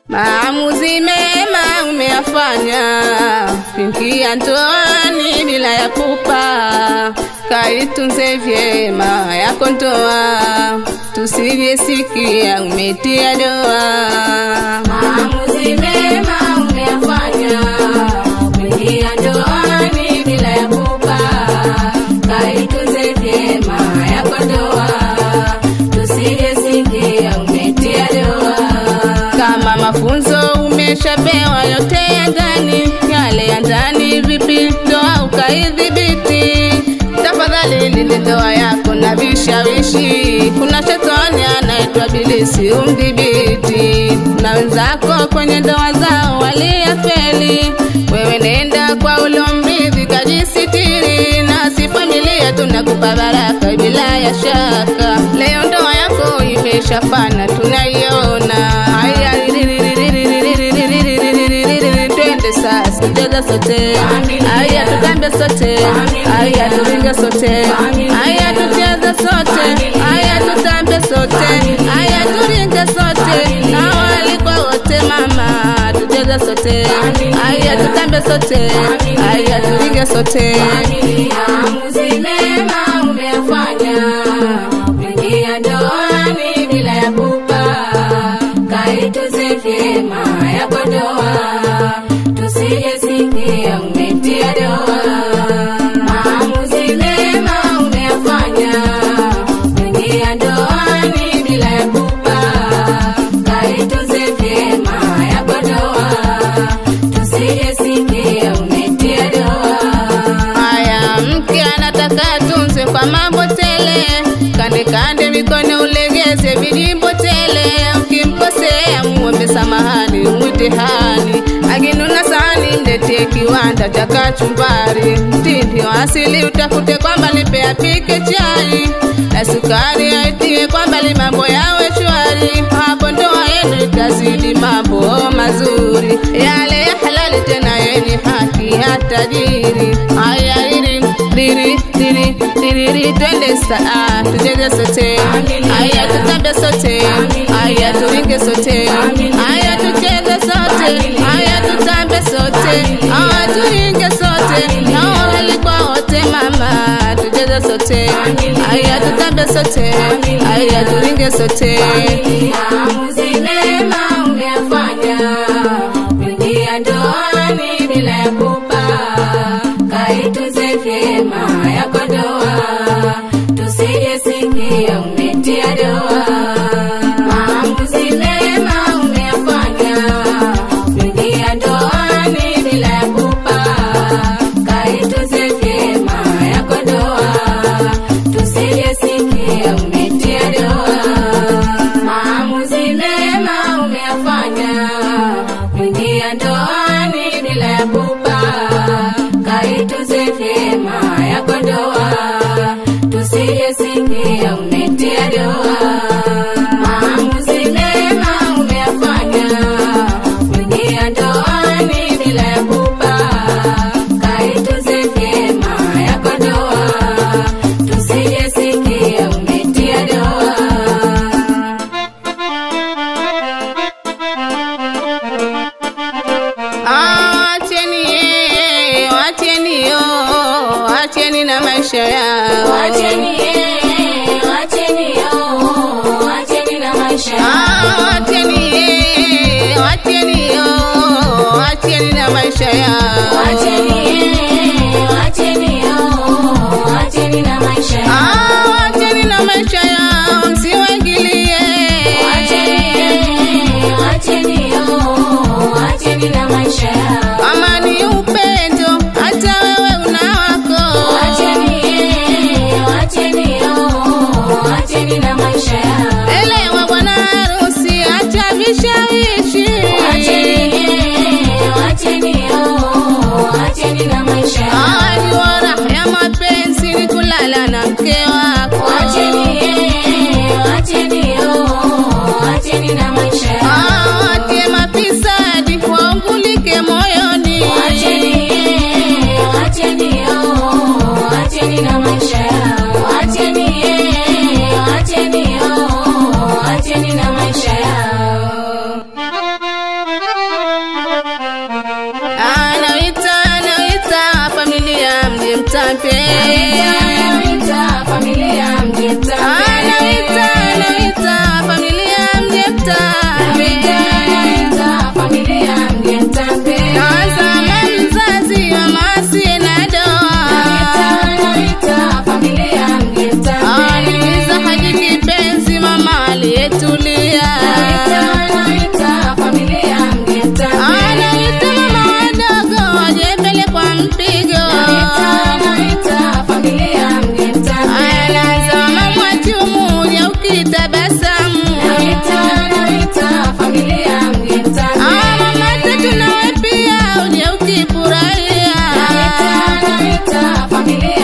Maamuzi mema umeyafanya, kuingia ndoani bila ya pupa, kaitunze vyema yako ndoa, tusijesikia umetia doa. Maamuzi mema umeyafanya, kuingia ndoani bila ya pupa, kaitunze vyema yako ndoa, tusijesikia umetia doa. Kama mafunzo umeshapewa yote ya ndani, yale ya ndani vipi ndoa ukaidhibiti, tafadhali linde ndoa yako na vishawishi. Kuna shetani anaitwa Ibilisi umdhibiti, na wenzako kwenye ndoa zao waliyafeli. Wewe nenda kwa ulomridhi kajisitiri, nasi familia tunakupa baraka bila ya shaka. Leo ndoa yako imeshafana tunaiona. Haya twende sasa tucheze sote, haya tutambe sote, haya turinge sote, haya tucheze sote, haya tutambe sote, haya turinge sote, na walikuwa wote mama tucheze sote, haya tutambe sote, haya turinge sote. Maamuzi mema umeyafanya, kuingia ndoani bila ya pupa, kaitunze vyema yako ndoa, tusijesikia umetia doa. Maamuzi mema umeyafanya, kuingia ndoani bila ya pupa, kaitunze vyema yako ndoa, tusijesikia umetia doa. Haya mke anataka tunze kwa mambo tele, kande kande mikono ulegeze vijimbo tele, ukimkosea muombe samahani umtihani, akinuna sahani mletee kiwanda cha kachumbari, mtindi wa asili utakute kwamba nipe apike chai, na sukari aitie kwamba mambo yawe shwari. Hapo ndoa yenu itazidi mambo mazuri, yale ya halali tena yenye haki ya tajiri. Haya diri twende saa tucheze sote, haya tutambe sote, haya turinge sote, haya tucheze sote, haya tutambe sote, haya turinge sote, na walikuwa wote mama tucheze sote, haya tutambe sote, haya turinge sote. Maamuzi mema umeyafanya, kuingia ndoani bila ya pupa, kaitunze vyema yako ndoa, tusijesikia umetia doa. Maamuzi mema umeyafanya, kuingia ndoani bila ya pupa, kaitunze vyema yako ndoa, tusijesikia umetia doa. Maamuzi mema umeyafanya, kuingia ndoani bila ya pupa, kaitunze vyema yako ndoa, tusijesikia umetia doa. Maamuzi mema umeyafanya, kuingia ndoani bila ya pupa, kaitunze vyema yako ndoa, tusijesikia umetia doa. Wacheni na maisha yao, wacheni na maisha yao, wacheni na maisha yao, wacheni na maisha yao, wacheni na maisha yao, msiwaingilie, wacheni na maisha yao. Amani upendo hata wewe una wako, wacheni na maisha yao. Elewa bwana harusi hata vishawishi, wacheni na maisha mtampe. Nawita familia mje mtampe. Nawita familia mje mtampe. Nawita familia mje mtampe. Tazama mzazi mama asiye na doa. Nawita familia mje mtampe. Animiza Haji kipenzi mama aliyetulia. Nawita familia mje mtampe. Anaita mama wadogo waje mbele kwa mpigo. Nawita familia mje mtampe. Anazama mwachumu ya ukitabasamu. Nawita familia mje mtampe. Mama tatu nawe pia uje ukifurahia. Nawita familia